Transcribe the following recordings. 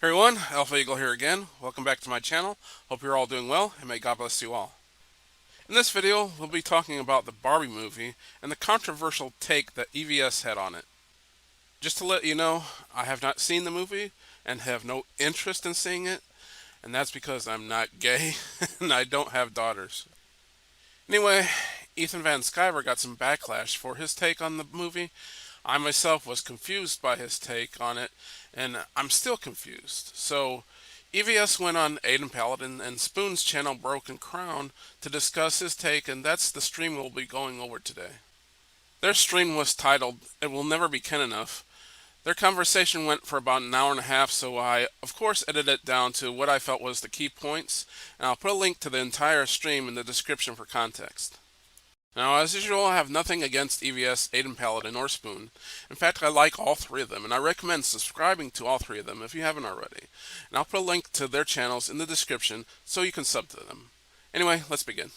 Hey everyone, Alpha Eagle here again. Welcome back to my channel. Hope you're all doing well, and may God bless you all. In this video, we'll be talking about the Barbie movie and the controversial take that EVS had on it. Just to let you know, I have not seen the movie and have no interest in seeing it, and that's because I'm not gay and I don't have daughters. Anyway, Ethan Van Sciver got some backlash for his take on the movie. I myself was confused by his take on it, and I'm still confused. So, EVS went on Aydin Paladin and Spoon's channel Broken Crown to discuss his take, and that's the stream we'll be going over today. Their stream was titled, "It Will Never Be Ken Enough." Their conversation went for about an hour and a half, so I, of course, edited it down to what I felt was the key points, and I'll put a link to the entire stream in the description for context. Now, as usual, I have nothing against EVS, Aydin Paladin, or Spoon. In fact, I like all three of them, and I recommend subscribing to all three of them if you haven't already. And I'll put a link to their channels in the description so you can sub to them. Anyway, let's begin.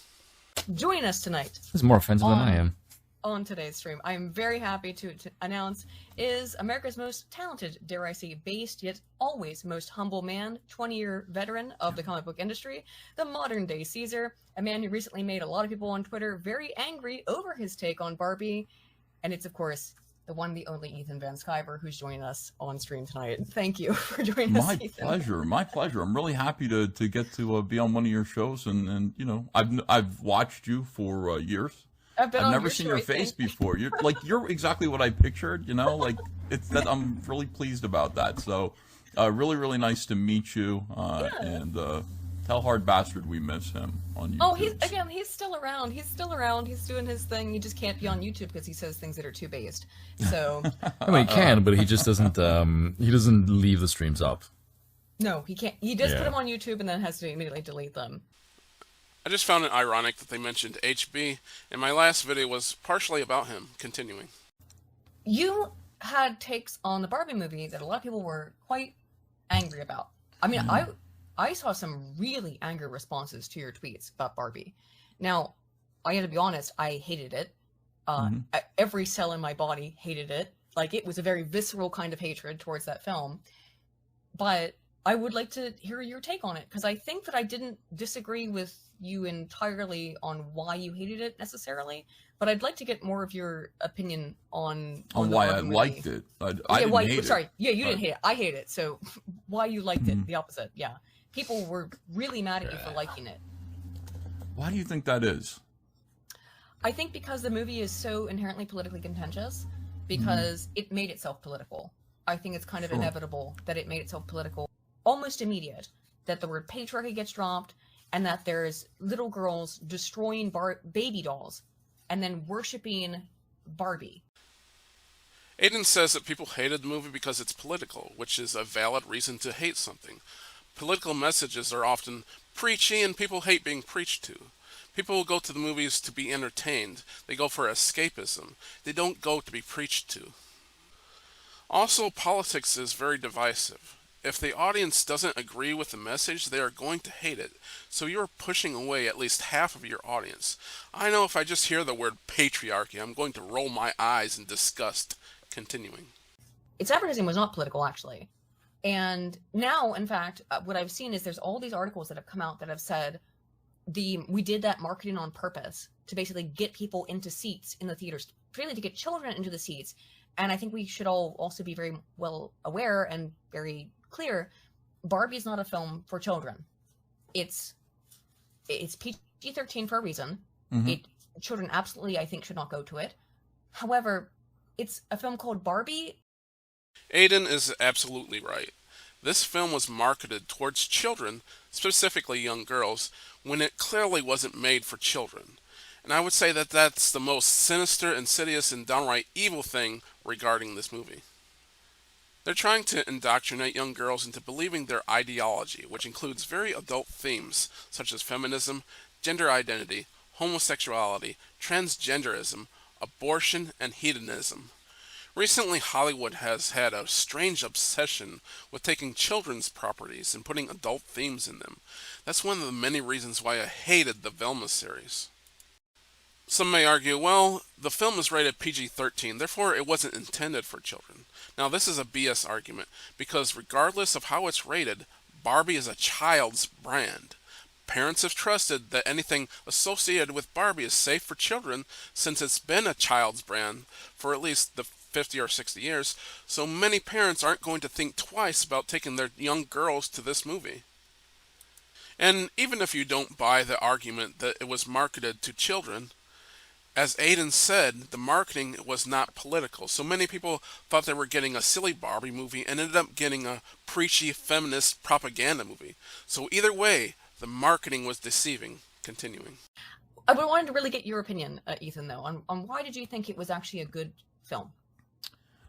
Join us tonight. He's more offensive than I am. On today's stream, I am very happy to announce is America's most talented, dare I say, based yet always most humble man, 20-year veteran of the comic book industry, the modern-day Caesar, a man who recently made a lot of people on Twitter very angry over his take on Barbie, and it's, of course, the one, the only Ethan Van Sciver who's joining us on stream tonight. Thank you for joining us, Ethan. My pleasure. I'm really happy to get to be on one of your shows, and you know, I've watched you for years. I've never seen your face before. You're exactly what I pictured. You know, like it's that I'm really pleased about that. So, really nice to meet you. And tell Hard Bastard we miss him on YouTube. Oh, he's still around. He's still around. He's doing his thing. He just can't be on YouTube because he says things that are too based. So I mean, he can, but he just doesn't. He doesn't leave the streams up. No, he can't. He does put them on YouTube and then has to immediately delete them. I just found it ironic that they mentioned HB, and my last video was partially about him. Continuing. You had takes on the Barbie movie that a lot of people were quite angry about. I mean, I saw some really angry responses to your tweets about Barbie. Now, I have to be honest, I hated it. Every cell in my body hated it. Like, it was a very visceral kind of hatred towards that film. But I would like to hear your take on it, because I think that I didn't disagree with you entirely on why you hated it necessarily, but I'd like to get more of your opinion on why I liked it. I didn't hate it. Sorry, yeah, you didn't hate it. I hate it. So why you liked it? The opposite. Yeah, people were really mad at you for liking it. Why do you think that is? I think because the movie is so inherently politically contentious, because it made itself political. I think it's kind of inevitable that it made itself political, almost immediate, that the word patriarchy gets dropped, and that there's little girls destroying baby dolls and then worshiping Barbie. Aydin says that people hated the movie because it's political, which is a valid reason to hate something. Political messages are often preachy, and people hate being preached to. People will go to the movies to be entertained. They go for escapism. They don't go to be preached to. Also, politics is very divisive. If the audience doesn't agree with the message, they are going to hate it. So you are pushing away at least half of your audience. I know if I just hear the word patriarchy, I'm going to roll my eyes in disgust. Continuing. Its advertising was not political, actually. And now, in fact, what I've seen is there's all these articles that have come out that have said we did that marketing on purpose to basically get people into seats in the theaters, really to get children into the seats. And I think we should all also be very well aware and very clear, Barbie is not a film for children. It's PG-13 for a reason. Children absolutely, I think, should not go to it. However, it's a film called Barbie. Aydin is absolutely right. This film was marketed towards children, specifically young girls, when it clearly wasn't made for children. And I would say that that's the most sinister, insidious, and downright evil thing regarding this movie. They're trying to indoctrinate young girls into believing their ideology, which includes very adult themes such as feminism, gender identity, homosexuality, transgenderism, abortion, and hedonism. Recently, Hollywood has had a strange obsession with taking children's properties and putting adult themes in them. That's one of the many reasons why I hated the Velma series. Some may argue, well, the film is rated PG-13, therefore it wasn't intended for children. Now, this is a BS argument, because regardless of how it's rated, Barbie is a child's brand. Parents have trusted that anything associated with Barbie is safe for children since it's been a child's brand for at least the 50 or 60 years, so many parents aren't going to think twice about taking their young girls to this movie. And even if you don't buy the argument that it was marketed to children, as Aydin said, the marketing was not political, so many people thought they were getting a silly Barbie movie and ended up getting a preachy feminist propaganda movie. So either way, the marketing was deceiving. Continuing. I would wanted to really get your opinion, Ethan, though, on why did you think it was actually a good film?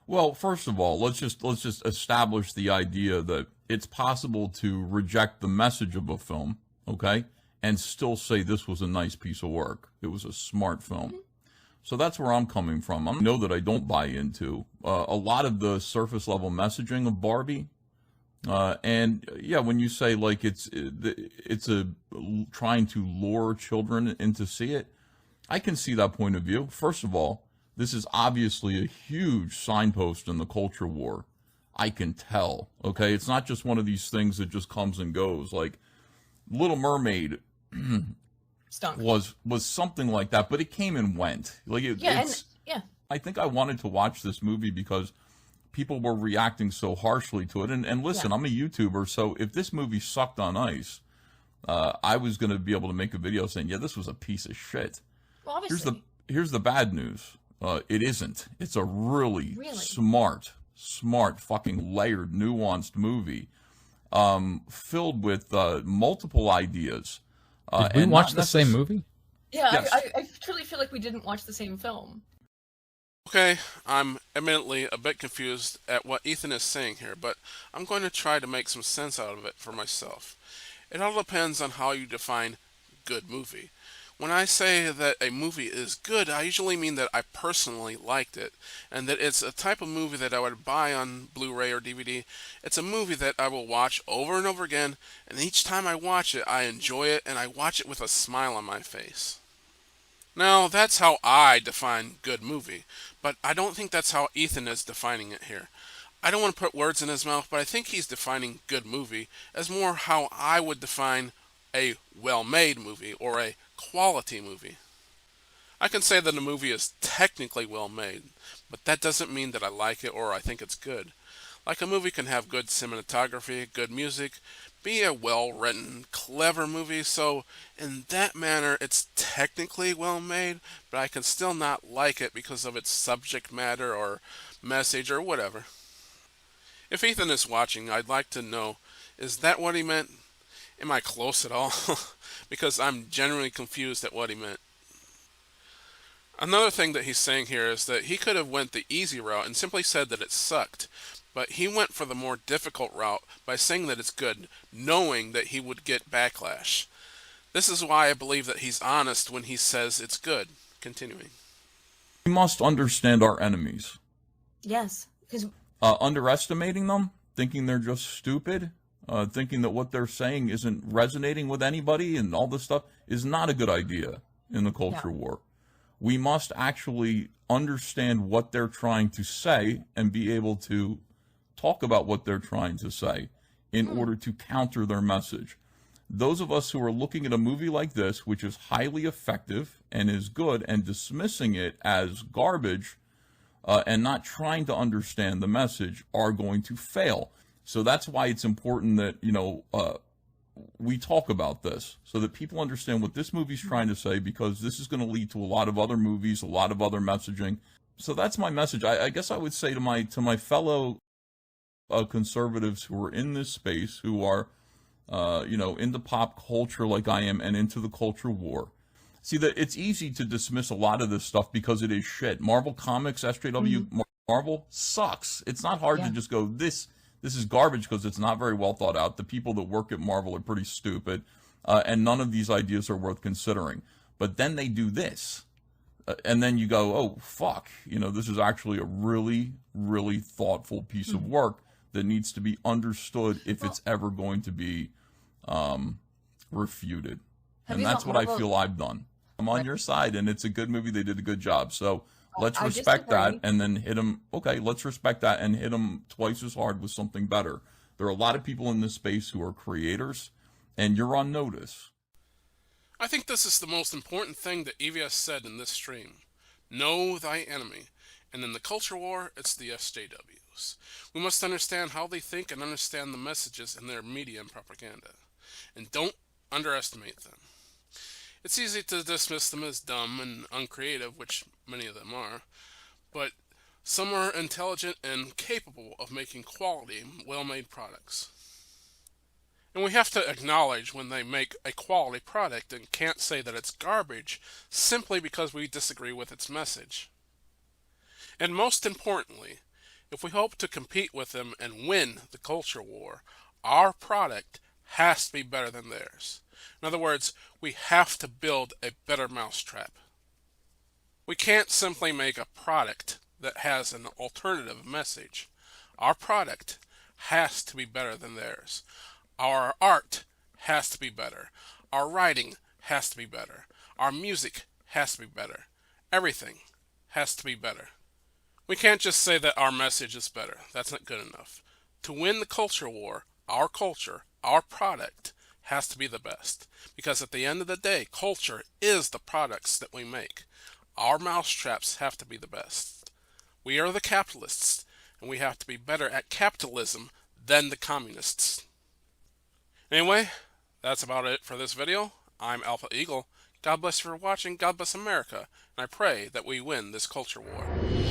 Well, first of all, let's just establish the idea that it's possible to reject the message of a film, okay, and still say this was a nice piece of work. It was a smart film. Mm-hmm. So that's where I'm coming from. I know that I don't buy into a lot of the surface level messaging of Barbie. And yeah, when you say like it's a trying to lure children in to see it, I can see that point of view. First of all, this is obviously a huge signpost in the culture war. I can tell. Okay, it's not just one of these things that just comes and goes. Like Little Mermaid was something like that, but it came and went. Like I think I wanted to watch this movie because people were reacting so harshly to it. And listen, I'm a YouTuber, so if this movie sucked on ice, I was going to be able to make a video saying, yeah, this was a piece of shit. Well, obviously. Here's the bad news. It isn't. It's a really smart, fucking layered, nuanced movie, filled with multiple ideas. Did we watch the same movie? Yeah, yes. I truly feel like we didn't watch the same film. Okay, I'm admittedly a bit confused at what Ethan is saying here, but I'm going to try to make some sense out of it for myself. It all depends on how you define good movie. When I say that a movie is good, I usually mean that I personally liked it, and that it's a type of movie that I would buy on Blu-ray or DVD. It's a movie that I will watch over and over again, and each time I watch it, I enjoy it, and I watch it with a smile on my face. Now, that's how I define good movie, but I don't think that's how Ethan is defining it here. I don't want to put words in his mouth, but I think he's defining good movie as more how I would define a well-made movie or a quality movie. I can say that a movie is technically well-made, but that doesn't mean that I like it or I think it's good. Like a movie can have good cinematography, good music, be a well-written, clever movie, so in that manner it's technically well-made, but I can still not like it because of its subject matter or message or whatever. If Ethan is watching, I'd like to know, is that what he meant? Am I close at all? Because I'm genuinely confused at what he meant. Another thing that he's saying here is that he could have went the easy route and simply said that it sucked, but he went for the more difficult route by saying that it's good, knowing that he would get backlash. This is why I believe that he's honest when he says it's good. Continuing. We must understand our enemies. Yes, because underestimating them, thinking they're just stupid, thinking that what they're saying isn't resonating with anybody and all this stuff is not a good idea in the culture war. We must actually understand what they're trying to say and be able to talk about what they're trying to say in order to counter their message. Those of us who are looking at a movie like this, which is highly effective and is good, and dismissing it as garbage and not trying to understand the message, are going to fail. So that's why it's important that, we talk about this so that people understand what this movie's trying to say, because this is going to lead to a lot of other movies, a lot of other messaging. So that's my message. I guess I would say to my fellow conservatives who are in this space, who are, into pop culture like I am and into the culture war. See, that it's easy to dismiss a lot of this stuff because it is shit. Marvel Comics, SJW, Marvel sucks. It's not hard to just go, this is garbage because it's not very well thought out. The people that work at Marvel are pretty stupid, and none of these ideas are worth considering. But then they do this, and then you go, oh, fuck. This is actually a really, really thoughtful piece of work that needs to be understood if it's ever going to be refuted. And that's what I feel I've done. I'm on your side, and it's a good movie. They did a good job. So let's I respect that, disagree. and then hit them. Okay, let's respect that and hit them twice as hard with something better. There are a lot of people in this space who are creators, and you're on notice. I think this is the most important thing that EVS said in this stream. Know thy enemy. And in the culture war, it's the SJWs. We must understand how they think and understand the messages in their media and propaganda. And don't underestimate them. It's easy to dismiss them as dumb and uncreative, which many of them are, but some are intelligent and capable of making quality, well-made products. And we have to acknowledge when they make a quality product and can't say that it's garbage simply because we disagree with its message. And most importantly, if we hope to compete with them and win the culture war, our product has to be better than theirs. In other words, we have to build a better mousetrap. We can't simply make a product that has an alternative message. Our product has to be better than theirs. Our art has to be better. Our writing has to be better. Our music has to be better. Everything has to be better. We can't just say that our message is better. That's not good enough. To win the culture war, our culture, our product, has to be the best. Because at the end of the day, culture is the products that we make. Our mousetraps have to be the best. We are the capitalists, and we have to be better at capitalism than the communists. Anyway, that's about it for this video. I'm Alpha Eagle. God bless you for watching. God bless America. And I pray that we win this culture war.